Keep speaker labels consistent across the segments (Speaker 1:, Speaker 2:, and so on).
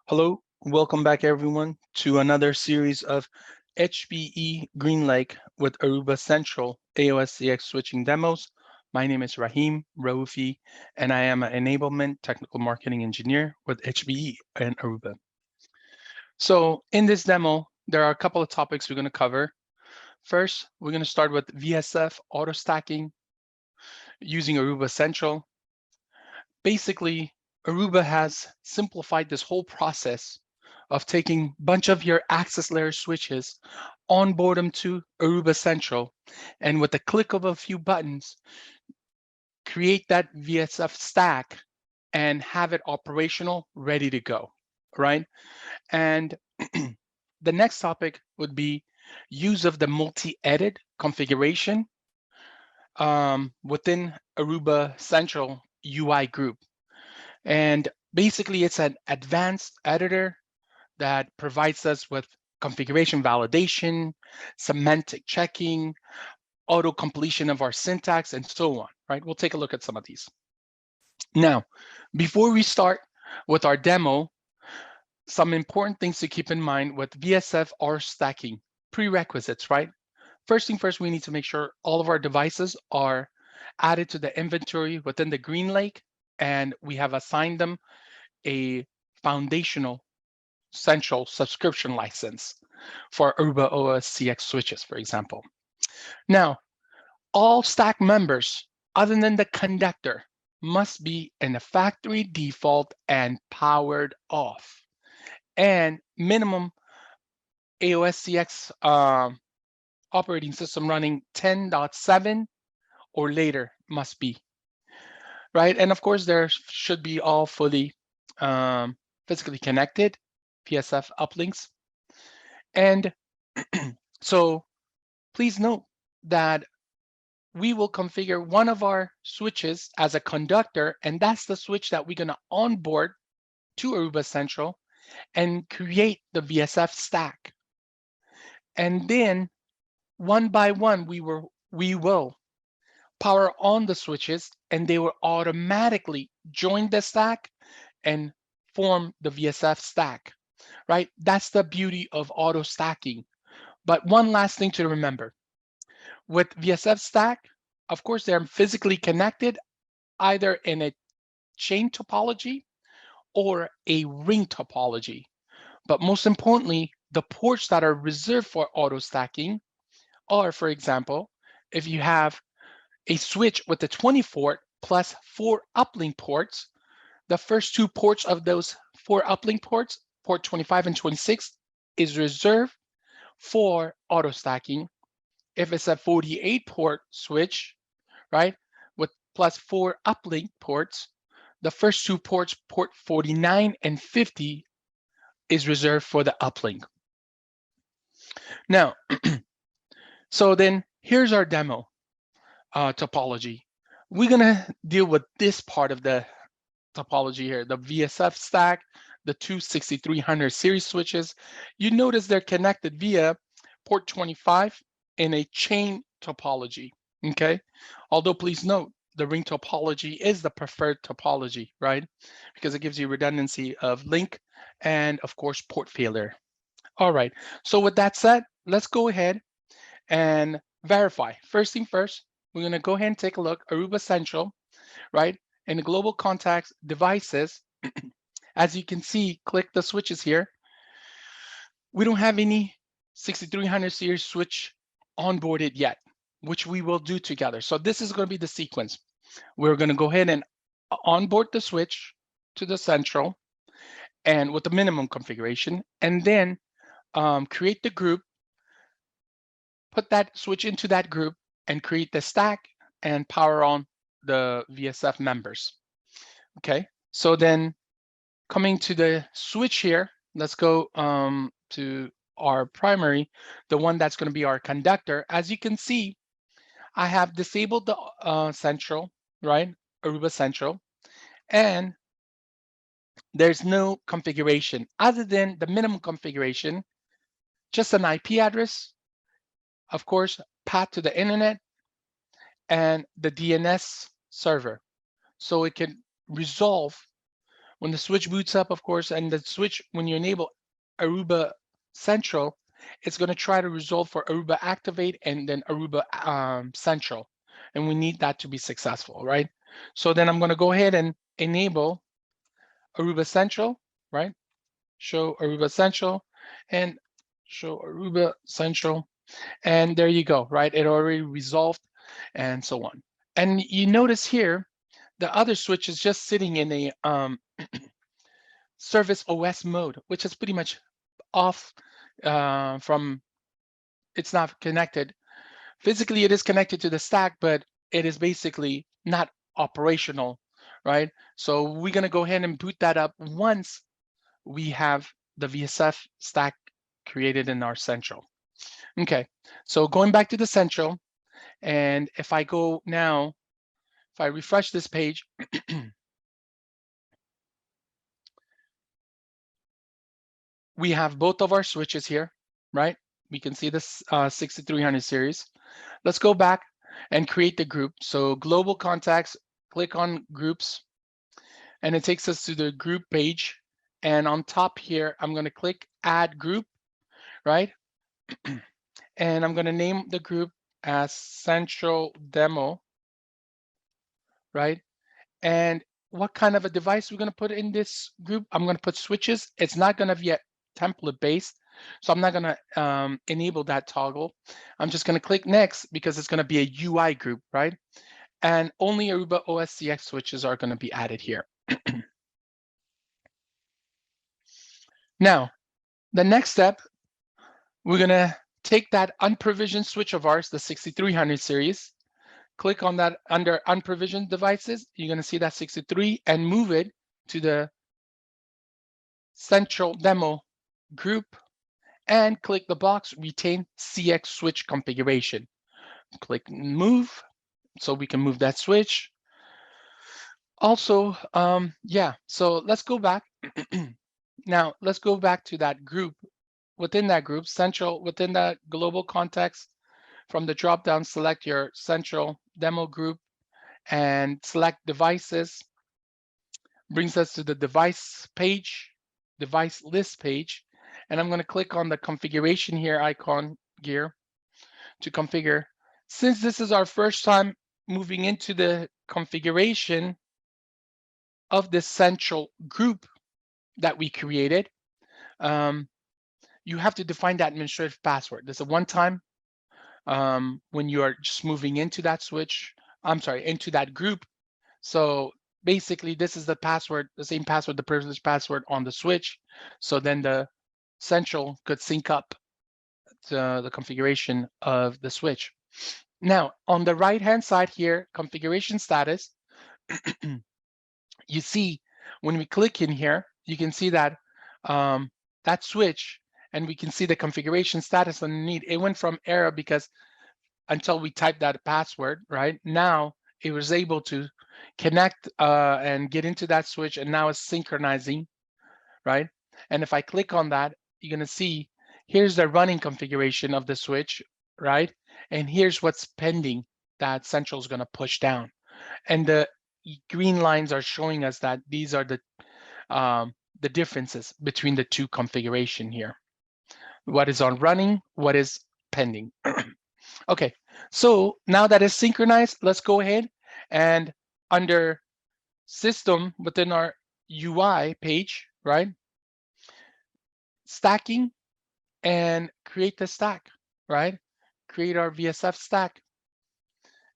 Speaker 1: Hello, welcome back everyone to another series of HPE GreenLake with Aruba Central AOS-CX switching demos. My name is Rahim Raufi, and I am an enablement technical marketing engineer with HPE and Aruba. So in this demo, there are a couple of topics we're going to cover. First, we're going to start with VSF auto stacking using Aruba Central. Basically, Aruba has simplified this whole process of taking a bunch of your access layer switches, onboard them to Aruba Central, and with the click of a few buttons, create that VSF stack and have it operational, ready to go, right? And the next topic would be use of the multi-edit configuration within Aruba Central UI group. And basically, it's an advanced editor that provides us with configuration validation, semantic checking, auto completion of our syntax, and so on, right? We'll take a look at some of these. Now, before we start with our demo, some important things to keep in mind with VSF R stacking, prerequisites, right? First thing first, we need to make sure all of our devices are added to the inventory within the GreenLake, and we have assigned them a foundational central subscription license for Aruba AOS-CX switches, for example. Now, all stack members, other than the conductor, must be in a factory default and powered off. And minimum AOS-CX operating system running 10.7 or later must be, right? And of course, there should be all fully physically connected VSF uplinks. And so please note that we will configure one of our switches as a conductor, and that's the switch that we're going to onboard to Aruba Central and create the VSF stack. And then one by one, we will power on the switches, and they will automatically join the stack and form the VSF stack, right? That's the beauty of auto stacking. But one last thing to remember, with VSF stack, of course, they're physically connected either in a chain topology or a ring topology. But most importantly, the ports that are reserved for auto stacking are, for example, if you have a switch with the 24 plus 4 uplink ports, the first 2 ports of those 4 uplink ports, port 25 and 26, is reserved for auto stacking. If it's a 48 port switch, right, with plus 4 uplink ports, the first 2 ports, port 49 and 50, is reserved for the uplink. Now, so then here's our demo topology. We're gonna deal with this part of the topology here, the VSF stack, the two 6300 series switches. You notice they're connected via port 25 in a chain topology, okay? Although please note, the ring topology is the preferred topology, right? Because it gives you redundancy of link and of course port failure. All right, so with that said, let's go ahead and verify. First thing first, we're gonna go ahead and take a look, Aruba Central, right? In the global contacts devices, as you can see, click the switches here. We don't have any 6300 series switch onboarded yet, which we will do together. So this is going to be the sequence. We're going to go ahead and onboard the switch to the central and with the minimum configuration, and then create the group, put that switch into that group and create the stack and power on the VSF members. Okay, so then coming to the switch here, let's go to our primary, the one that's going to be our conductor. As you can see, I have disabled the central, right? Aruba Central, and there's no configuration other than the minimum configuration, just an IP address, of course, path to the internet, and the DNS server. So it can resolve when the switch boots up, of course, and the switch, when you enable Aruba Central, it's going to try to resolve for Aruba Activate and then Aruba Central. And we need that to be successful, right? So then I'm going to go ahead and enable Aruba Central, right? Show Aruba Central and show Aruba Central. And there you go, right? It already resolved and so on. And you notice here, the other switch is just sitting in a service OS mode, which is pretty much off from, it's not connected. Physically, it is connected to the stack, but it is basically not operational, right? So we're gonna go ahead and boot that up once we have the VSF stack created in our central. Okay, so going back to the central, and if I go now, if I refresh this page, we have both of our switches here, right? We can see this 6300 series. Let's go back and create the group. So global contacts, click on groups, and it takes us to the group page. And on top here, I'm gonna click add group, right? And I'm gonna name the group as Central Demo, right? And what kind of a device we're gonna put in this group? I'm gonna put switches. It's not gonna be a template based, so I'm not gonna enable that toggle. I'm just gonna click next because it's gonna be a UI group, right? And only Aruba AOS-CX switches are gonna be added here. Now, the next step, we're gonna take that unprovisioned switch of ours, the 6300 series, click on that under unprovisioned devices. You're gonna see that 63 and move it to the Central Demo group and click the box, retain CX switch configuration. Click move, so we can move that switch. Also, yeah, so let's go back. Now, let's go back to that group. Within that group, central, within that global context, from the drop-down, select your central demo group and select devices. Brings us to the device page, device list page. And I'm going to click on the configuration here icon here to configure. Since this is our first time moving into the configuration of this central group that we created, you have to define that administrative password. There's a one-time when you are just moving into that switch, I'm sorry, into that group. So basically, this is the password, the same password, the privileged password on the switch. So then the central could sync up to the configuration of the switch. Now, on the right-hand side here, configuration status, you see when we click in here, you can see that that switch, and we can see the configuration status underneath. It went from error because until we typed that password, right? Now it was able to connect and get into that switch, and now it's synchronizing, right? And if I click on that, you're gonna see here's the running configuration of the switch, right? And here's what's pending that Central is gonna push down. And the green lines are showing us that these are the differences between the two configuration here. What is on running, what is pending. Okay, so now that it's synchronized, let's go ahead and under system within our UI page, right? Stacking and create the stack, right? Create our VSF stack.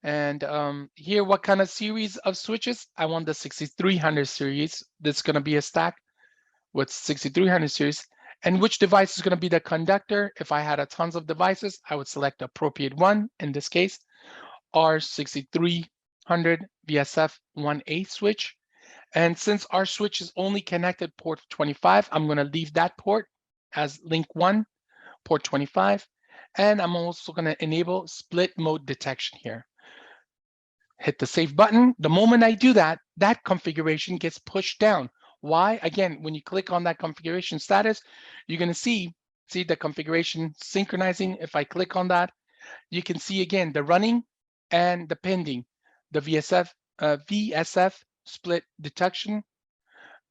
Speaker 1: And here, what kind of series of switches? I want the 6300 series. That's gonna be a stack with 6300 series. And which device is gonna be the conductor? If I had a tons of devices, I would select the appropriate one. In this case, our 6300 VSF 1A switch. And since our switch is only connected port 25, I'm gonna leave that port as link 1, port 25. And I'm also gonna enable split mode detection here. Hit the save button. The moment I do that, that configuration gets pushed down. Why? Again, when you click on that configuration status, you're gonna see the configuration synchronizing. If I click on that, you can see again the running and the pending, the VSF split detection,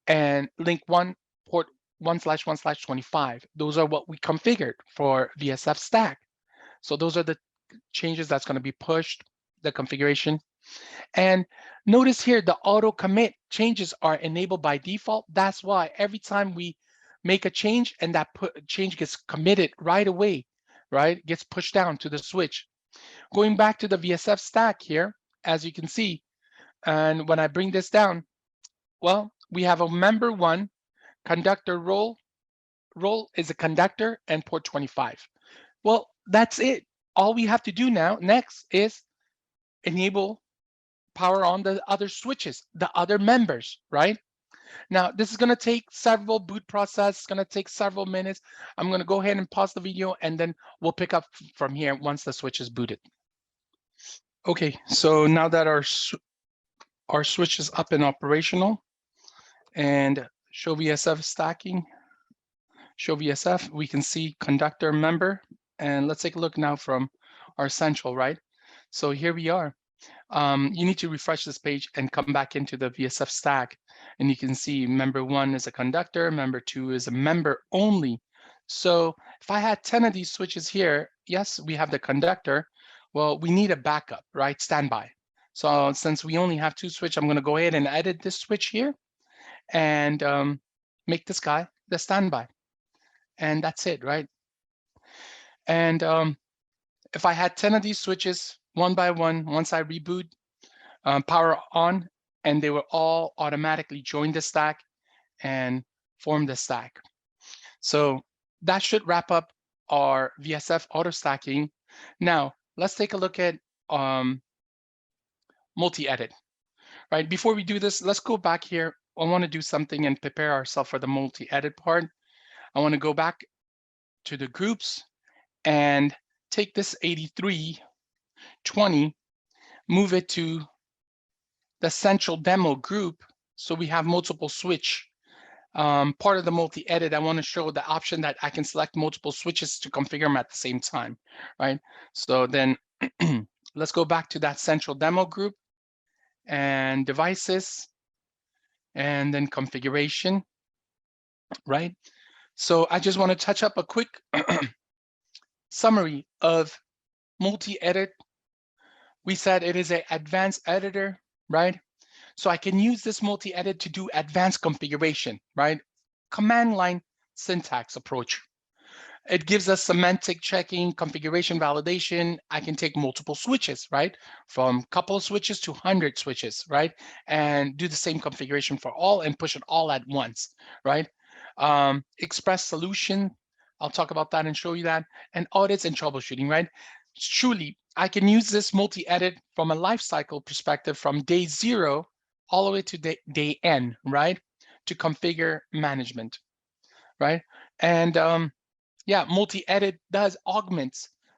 Speaker 1: and link 1 port 1/1/25. Those are what we configured for VSF stack. So those are the changes that's going to be pushed, the configuration. And notice here, the auto commit changes are enabled by default. That's why every time we make a change and that change gets committed right away, right? Gets pushed down to the switch. Going back to the VSF stack here, as you can see, and when I bring this down, well, we have a member 1, conductor role is a conductor, and port 25. Well, that's it. All we have to do now next is enable power on the other switches, the other members, right? Now, this is going to take several boot process. It's going to take several minutes. I'm going to go ahead and pause the video, and then we'll pick up from here once the switch is booted. Okay, so now that our switch is up and operational, and show VSF stacking, show VSF, we can see conductor member. And let's take a look now from our central, right? So here we are. You need to refresh this page and come back into the VSF stack. And you can see member 1 is a conductor, member 2 is a member only. So if I had 10 of these switches here, yes, we have the conductor. Well, we need a backup, right? Standby. So since we only have 2 switches, I'm going to go ahead and edit this switch here and make this guy the standby. And that's it, right? And if I had 10 of these switches, one by one, once I reboot, power on, and they will all automatically join the stack and form the stack. So that should wrap up our VSF auto stacking. Now, let's take a look at multi-edit, right? Before we do this, let's go back here. I want to do something and prepare ourselves for the multi-edit part. I want to go back to the groups and take this 8320, move it to the central demo group, so we have multiple switch. Part of the multi-edit, I want to show the option that I can select multiple switches to configure them at the same time, right? So then let's go back to that central demo group and devices, and then configuration, right? So I just want to touch up a quick summary of multi-edit. We said it is an advanced editor, right? So I can use this multi-edit to do advanced configuration, right? Command line syntax approach. It gives us semantic checking, configuration validation. I can take multiple switches, right? From couple of switches to 100 switches, right? And do the same configuration for all and push it all at once, right? Express solution, I'll talk about that and show you that. And audits and troubleshooting, right? Truly, I can use this multi-edit from a lifecycle perspective from day 0 all the way to day N, right? To configure management, right? And yeah, multi-edit does augment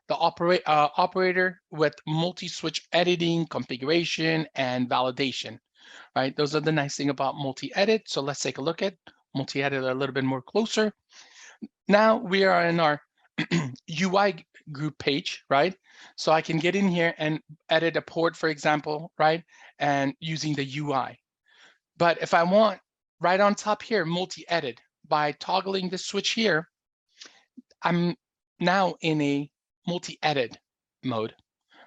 Speaker 1: the operator with multi-switch editing, configuration, and validation, right? Those are the nice thing about multi-edit. So let's take a look at multi-edit a little bit more closer. Now we are in our UI group page, right? So I can get in here and edit a port, for example, right? And using the UI. But if I want, right on top here, multi-edit, by toggling this switch here, I'm now in a multi-edit mode,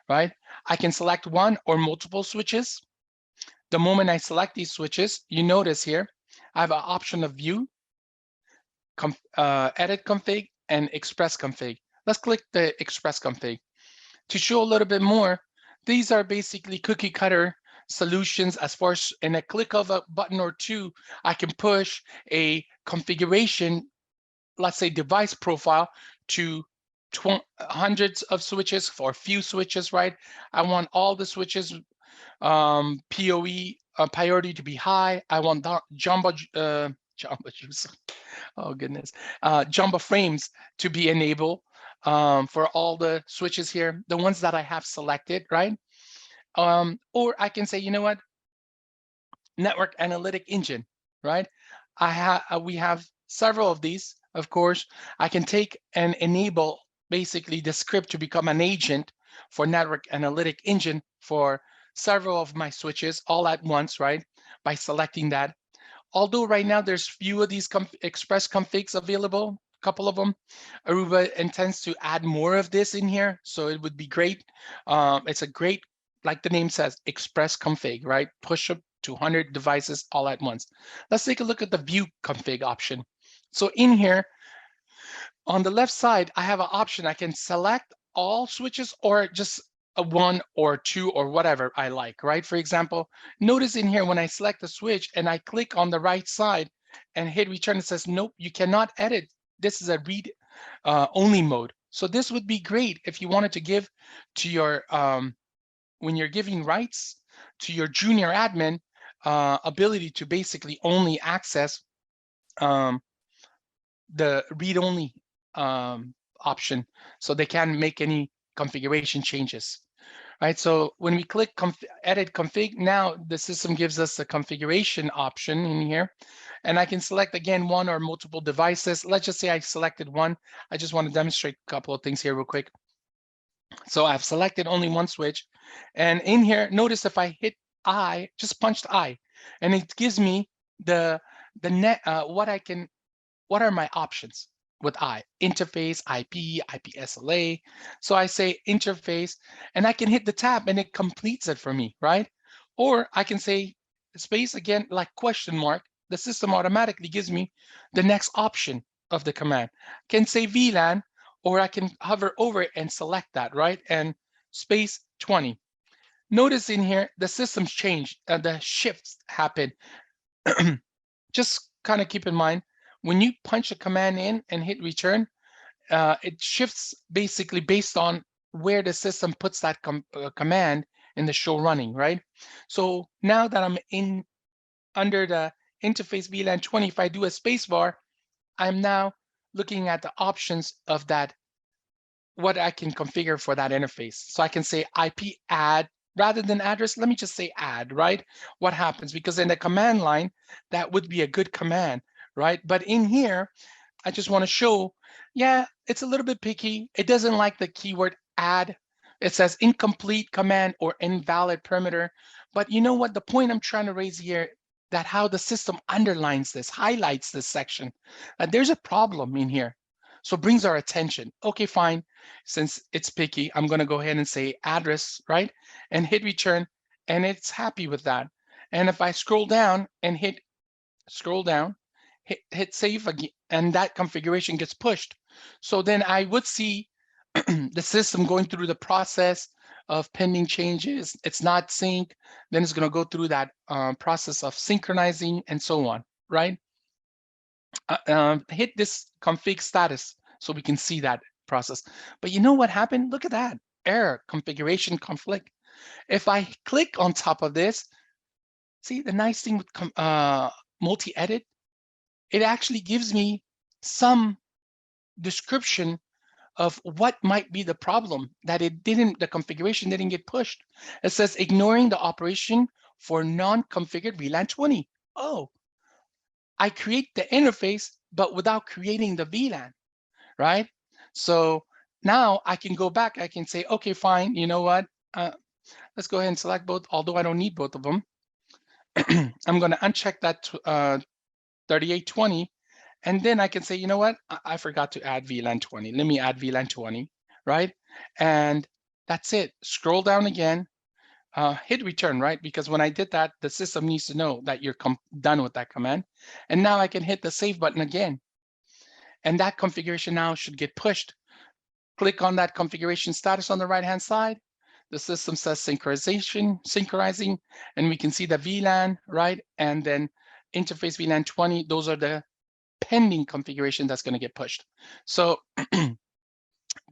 Speaker 1: right? I can select one or multiple switches. The moment I select these switches, you notice here, I have an option of view, edit config, and express config. Let's click the express config. To show a little bit more, these are basically cookie cutter solutions. As far as in a click of a button or two, I can push a configuration, let's say device profile, to hundreds of switches for a few switches, right? I want all the switches PoE priority to be high. I want jumbo juice. Oh goodness, jumbo frames to be enabled for all the switches here, the ones that I have selected, right? Or I can say, you know what, network analytic engine, right? We have several of these, of course. I can take and enable basically the script to become an agent for network analytic engine for several of my switches all at once, right? By selecting that. Although right now there's few of these express configs available, a couple of them, Aruba intends to add more of this in here, so it would be great. It's a great, like the name says, express config, right? Push up to 100 devices all at once. Let's take a look at the view config option. So in here, on the left side, I have an option. I can select all switches or just a one or two or whatever I like, right? For example, notice in here when I select the switch and I click on the right side and hit return, it says, nope, you cannot edit. This is a read only mode. So this would be great if you wanted to give to your, when you're giving rights to your junior admin, ability to basically only access the read-only option, so they can't make any configuration changes, right? So when we click edit config, now the system gives us a configuration option in here, and I can select again one or multiple devices. Let's just say I selected one. I just want to demonstrate a couple of things here real quick. So I've selected only one switch, and in here, notice if I hit I, just punched I, and it gives me the net what are my options with I? Interface, IP, IPSLA. So I say interface, and I can hit the tab and it completes it for me, right? Or I can say space again, like question mark. The system automatically gives me the next option of the command. I can say VLAN, or I can hover over it and select that, right? And space 20. Notice in here, the system's changed, the shifts happen. Just kind of keep in mind, when you punch a command in and hit return, it shifts basically based on where the system puts that command in the show running, right? So now that I'm in under the interface VLAN 20, if I do a spacebar, I'm now looking at the options of that, what I can configure for that interface. So I can say IP add rather than address. Let me just say add, right? What happens? Because in the command line, that would be a good command, right? But in here, I just want to show, yeah, it's a little bit picky. It doesn't like the keyword add. It says incomplete command or invalid parameter. But you know what? The point I'm trying to raise here, that how the system underlines this, highlights this section, that there's a problem in here. So it brings our attention. Okay, fine. Since it's picky, I'm going to go ahead and say address, right? And hit return, and it's happy with that. And if I scroll down and hit save again, and that configuration gets pushed. So then I would see the system going through the process of pending changes. It's not sync. Then it's going to go through that process of synchronizing and so on, right? Hit this config status so we can see that process. But you know what happened? Look at that error, configuration conflict. If I click on top of this, see the nice thing with multi-edit, it actually gives me some description of what might be the problem, that the configuration didn't get pushed. It says ignoring the operation for non-configured VLAN 20. Oh, I create the interface, but without creating the VLAN, right? So now I can go back, I can say, okay, fine, you know what? Let's go ahead and select both, although I don't need both of them. I'm gonna uncheck that 3820, and then I can say, you know what? I forgot to add VLAN 20. Let me add VLAN 20, right? And that's it. Scroll down again, hit return, right? Because when I did that, the system needs to know that you're done with that command. And now I can hit the save button again. And that configuration now should get pushed. Click on that configuration status on the right-hand side. The system says synchronizing, and we can see the VLAN, right? And then interface VLAN 20, those are the pending configuration that's going to get pushed. So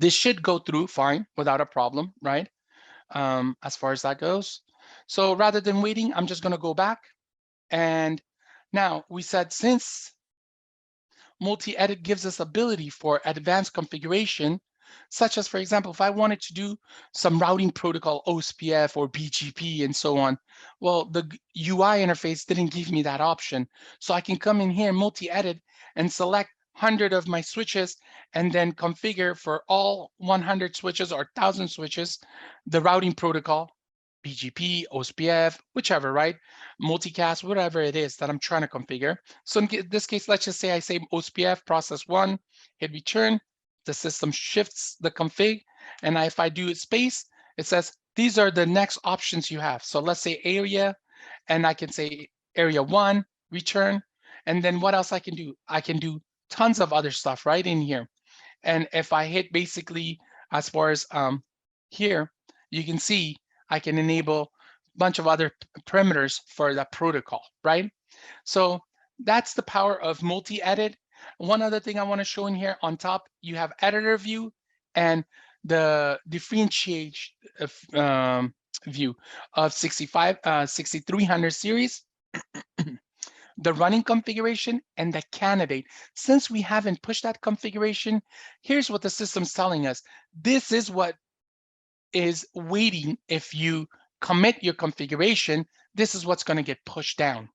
Speaker 1: this should go through fine without a problem, right? As far as that goes. So rather than waiting, I'm just going to go back. And now we said, since multi-edit gives us ability for advanced configuration, such as, for example, if I wanted to do some routing protocol, OSPF or BGP and so on, well, the UI interface didn't give me that option. So I can come in here, multi-edit, and select 100 of my switches and then configure for all 100 switches or 1,000 switches the routing protocol, BGP, OSPF, whichever, right? Multicast, whatever it is that I'm trying to configure. So in this case, let's just say I say OSPF process 1, hit return, the system shifts the config, and if I do space, it says these are the next options you have. So let's say area, and I can say area 1, return, and then what else I can do? I can do tons of other stuff right in here. And if I hit basically as far as here, you can see I can enable a bunch of other parameters for that protocol, right? So that's the power of multi-edit. One other thing I want to show in here on top, you have editor view and the differentiate view of 6300 series, the running configuration, and the candidate. Since we haven't pushed that configuration, here's what the system's telling us. This is what is waiting. If you commit your configuration, this is what's going to get pushed down,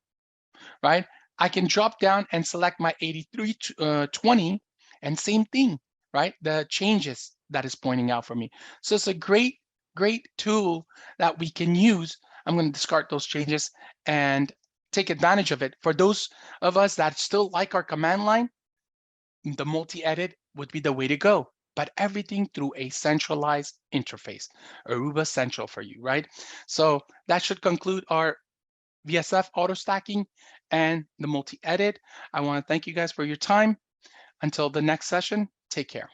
Speaker 1: right? I can drop down and select my 8320 and same thing, right? The changes that is pointing out for me. So it's a great tool that we can use. I'm going to discard those changes and take advantage of it. For those of us that still like our command line, the multi-edit would be the way to go, but everything through a centralized interface, Aruba Central for you, right? So that should conclude our VSF auto stacking and the multi-edit. I want to thank you guys for your time. Until the next session, take care.